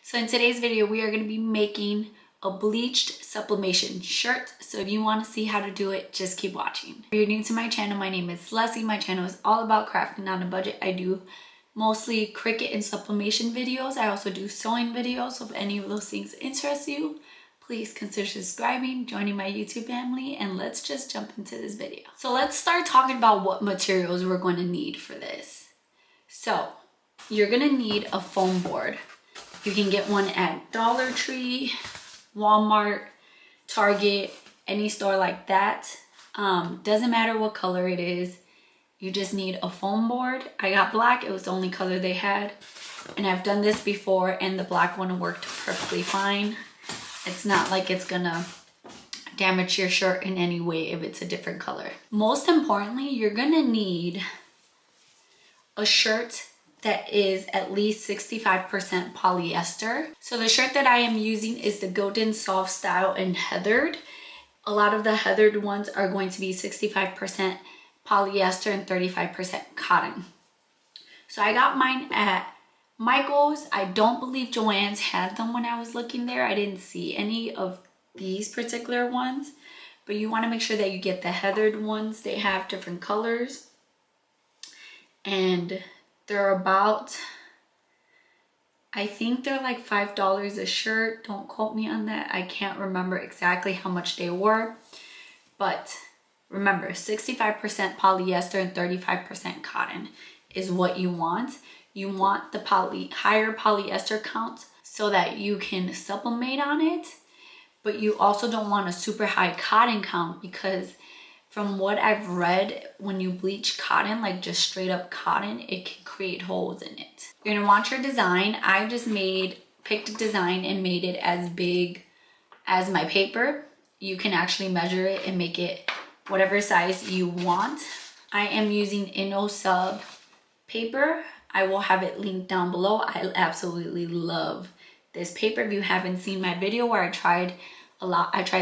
So in today's video, we are going to be making a bleached sublimation shirt. So if you want to see how to do it, just keep watching. If you're new to my channel, my name is Leslie. My channel is all about crafting on a budget. I do mostly Cricut and sublimation videos. I also do sewing videos. So if any of those things interest you, please consider subscribing, joining my YouTube family, and let's just jump into this video. So let's start talking about what materials we're going to need for this. So you're going to need a foam board. You can get one at Dollar Tree, Walmart, Target, any store like that. Doesn't matter what color it is. You just need a foam board. I got black. It was the only color they had. And I've done this before and the black one worked perfectly fine. It's not like it's gonna damage your shirt in any way if it's a different color. Most importantly, you're gonna need a shirt that is at least 65% polyester. So the shirt that I am using is the Golden Soft Style in Heathered. A lot of the heathered ones are going to be 65% polyester and 35% cotton. So I got mine at Michael's. I don't believe Joann's had them when I was looking there. I didn't see any of these particular ones, but you want to make sure that you get the heathered ones. They have different colors and they're about, I think they're like $5 a shirt. Don't quote me on that. I can't remember exactly how much they were, but remember 65% polyester and 35% cotton is what you want. You want the higher polyester count so that you can sublimate on it, but you also don't want a super high cotton count because from what I've read, when you bleach cotton, like just straight up cotton, it can create holes in it. You're gonna want your design. I just picked a design and made it as big as my paper. You can actually measure it and make it whatever size you want. I am using InnoSub paper. I will have it linked down below. I absolutely love this paper. If you haven't seen my video where I tried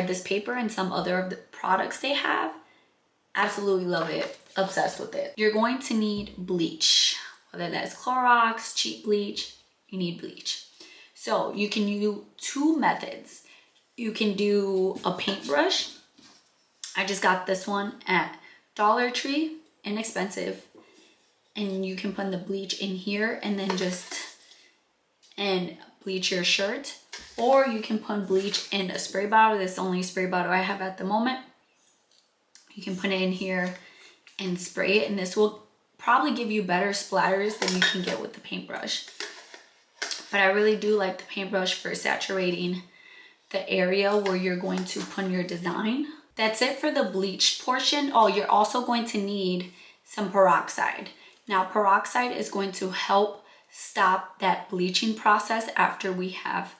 this paper and some other of the products they have, absolutely love it, obsessed with it. You're going to need bleach, whether that's Clorox, cheap bleach, you need bleach. So you can use two methods. You can do a paintbrush. I just got this one at Dollar Tree, inexpensive. And you can put the bleach in here and then bleach your shirt. Or you can put bleach in a spray bottle. This is the only spray bottle I have at the moment. You can put it in here and spray it, and this will probably give you better splatters than you can get with the paintbrush. But I really do like the paintbrush for saturating the area where you're going to put your design. That's it for the bleach portion. Oh, you're also going to need some peroxide. Now, peroxide is going to help stop that bleaching process after we have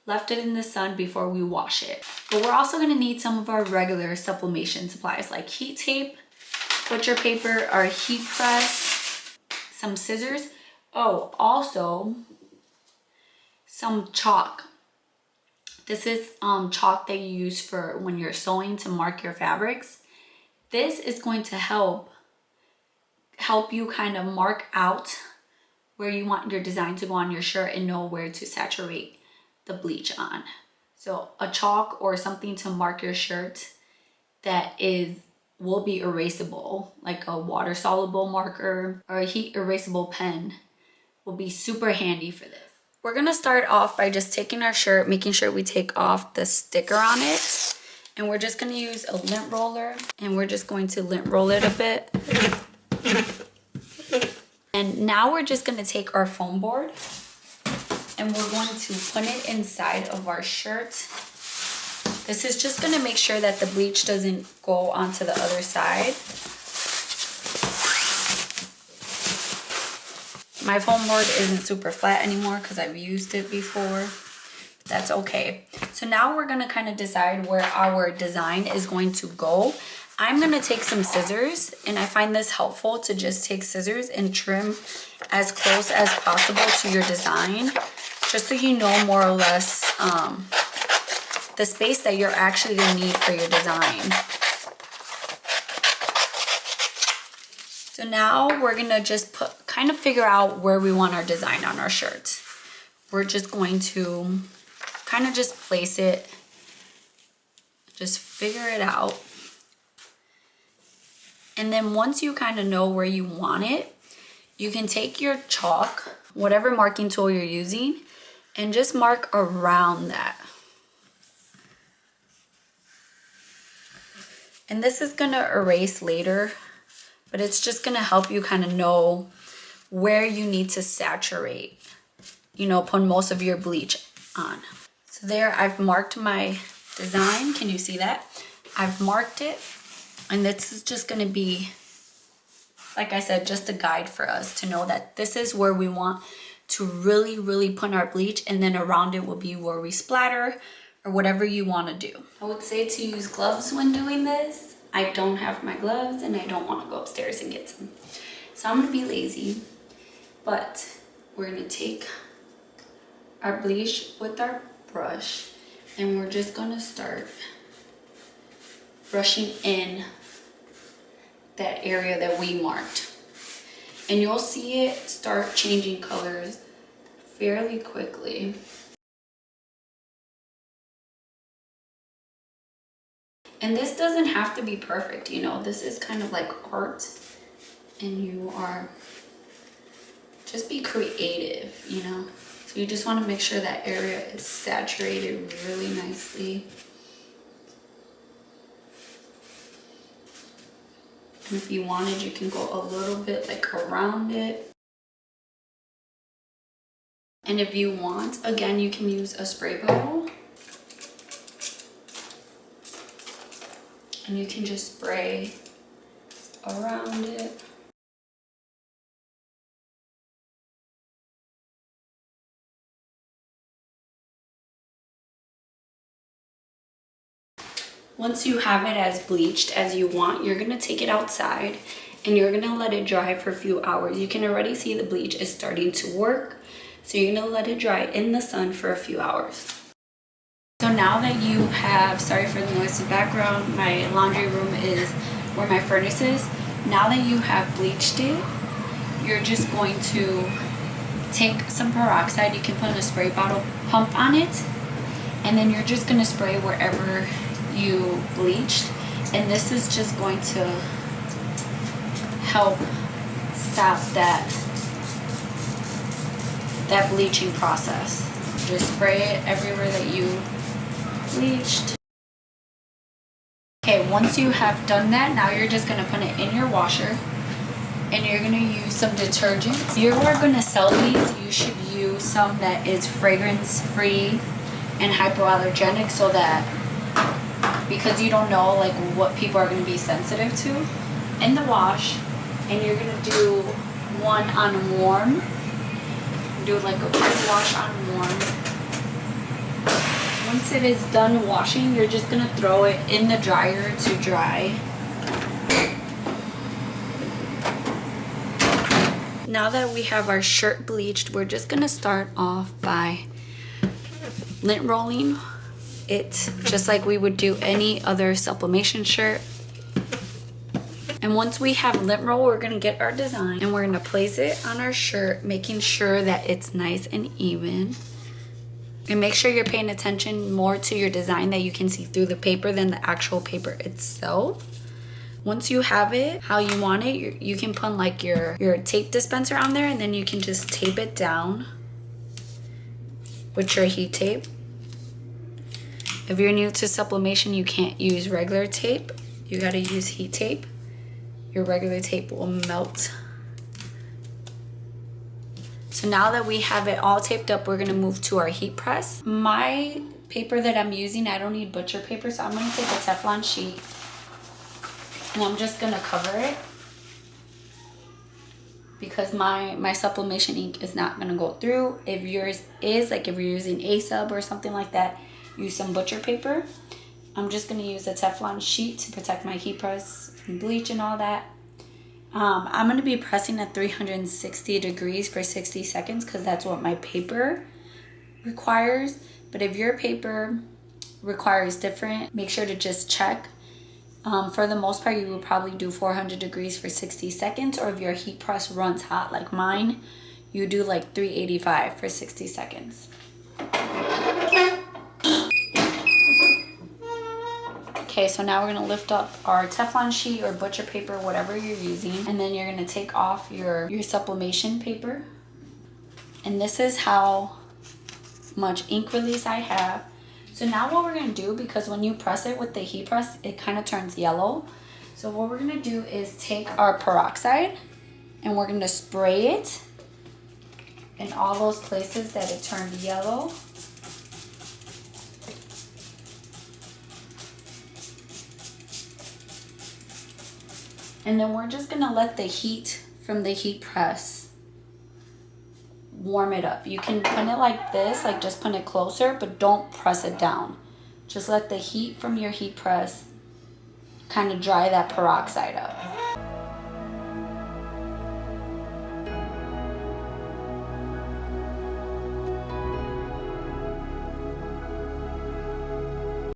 left it in the sun before we wash it. But we're also gonna need some of our regular sublimation supplies like heat tape, butcher paper, our heat press, some scissors. Oh, also some chalk. This is chalk that you use for when you're sewing to mark your fabrics. This is going to help you kind of mark out where you want your design to go on your shirt and know where to saturate the bleach on. So a chalk or something to mark your shirt that will be erasable, like a water soluble marker or a heat erasable pen, will be super handy for this. We're gonna start off by just taking our shirt, making sure we take off the sticker on it, and we're just gonna use a lint roller, and we're just going to lint roll it a bit. And now we're just gonna take our foam board and we're going to put it inside of our shirt. This is just gonna make sure that the bleach doesn't go onto the other side. My foam board isn't super flat anymore because I've used it before. That's okay. So now we're gonna kind of decide where our design is going to go. I'm gonna take some scissors, and I find this helpful to just take scissors and trim as close as possible to your design, just so you know more or less the space that you're actually gonna need for your design. So now we're gonna just kind of figure out where we want our design on our shirt. we're just going to kind of just place it, just figure it out. And then once you kind of know where you want it, you can take your chalk, whatever marking tool you're using, and just mark around that. And this is gonna erase later, but it's just gonna help you kind of know where you need to saturate, you know, put most of your bleach on. So there, I've marked my design. Can you see that? I've marked it, and this is just gonna be, like I said, just a guide for us to know that this is where we want to really put our bleach, and then around it will be where we splatter or whatever you want to do. I would say to use gloves when doing this. I don't have my gloves and I don't want to go upstairs and get some. So I'm going to be lazy, but we're going to take our bleach with our brush and we're just going to start brushing in that area that we marked. And you'll see it start changing colors fairly quickly. And this doesn't have to be perfect, you know, this is kind of like art, and you are, just be creative, you know. So you just want to make sure that area is saturated really nicely. And if you wanted, you can go a little bit like around it. And if you want, again, you can use a spray bottle. And you can just spray around it. Once you have it as bleached as you want, you're gonna take it outside and you're gonna let it dry for a few hours. You can already see the bleach is starting to work. So you're gonna let it dry in the sun for a few hours. So now that you have, sorry for the noisy background, my laundry room is where my furnace is. Now that you have bleached it, you're just going to take some peroxide. You can put a spray bottle pump on it, and then you're just gonna spray wherever you bleached. And this is just going to help stop that bleaching process. Just spray it everywhere that you bleached. Okay, once you have done that, now you're just gonna put it in your washer and you're gonna use some detergent. If you are gonna sell these, you should use some that is fragrance free and hypoallergenic, so that, because you don't know like what people are gonna be sensitive to. In the wash, and you're gonna do one on warm. Do like a quick wash on warm. Once it is done washing, you're just gonna throw it in the dryer to dry. Now that we have our shirt bleached, we're just gonna start off by lint rolling it just like we would do any other sublimation shirt. And once we have lint roll, we're gonna get our design and we're gonna place it on our shirt, making sure that it's nice and even. And make sure you're paying attention more to your design, that you can see through the paper than the actual paper itself. Once you have it how you want it, you can put like your tape dispenser on there, and then you can just tape it down with your heat tape. If you're new to sublimation, you can't use regular tape. You gotta use heat tape. Your regular tape will melt. So now that we have it all taped up, we're gonna move to our heat press. My paper that I'm using, I don't need butcher paper, so I'm gonna take a Teflon sheet and I'm just gonna cover it, because my sublimation ink is not gonna go through. If yours is, like if you're using A-Sub or something like that, use some butcher paper. I'm just gonna use a Teflon sheet to protect my heat press from bleach and all that. I'm gonna be pressing at 360 degrees for 60 seconds because that's what my paper requires. But if your paper requires different, make sure to just check. For the most part, you will probably do 400 degrees for 60 seconds, or if your heat press runs hot like mine, you do like 385 for 60 seconds. Okay, so now we're gonna lift up our Teflon sheet or butcher paper, whatever you're using, and then you're gonna take off your sublimation paper. And this is how much ink release I have. So now what we're gonna do, because when you press it with the heat press, it kind of turns yellow. So what we're gonna do is take our peroxide and we're gonna spray it in all those places that it turned yellow. And then we're just gonna let the heat from the heat press warm it up. You can put it like this, like just put it closer, but don't press it down. Just let the heat from your heat press kind of dry that peroxide up.